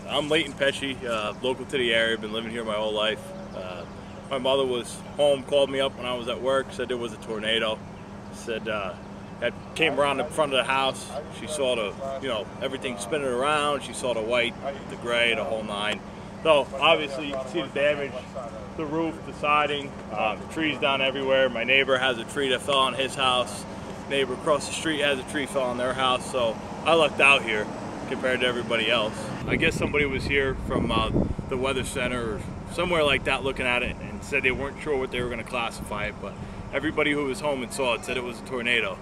I'm Leighton Pesci, local to the area, been living here my whole life. My mother was home, called me up when I was at work, said there was a tornado. Said that came around the front of the house. She saw everything spinning around. She saw the white, the gray, the whole nine. So obviously you can see the damage, the roof, the siding, trees down everywhere. My neighbor has a tree that fell on his house. Neighbor across the street has a tree fell on their house. So I lucked out here compared to everybody else. I guess somebody was here from the weather center or somewhere like that looking at it and said they weren't sure what they were going to classify it, but everybody who was home and saw it said it was a tornado.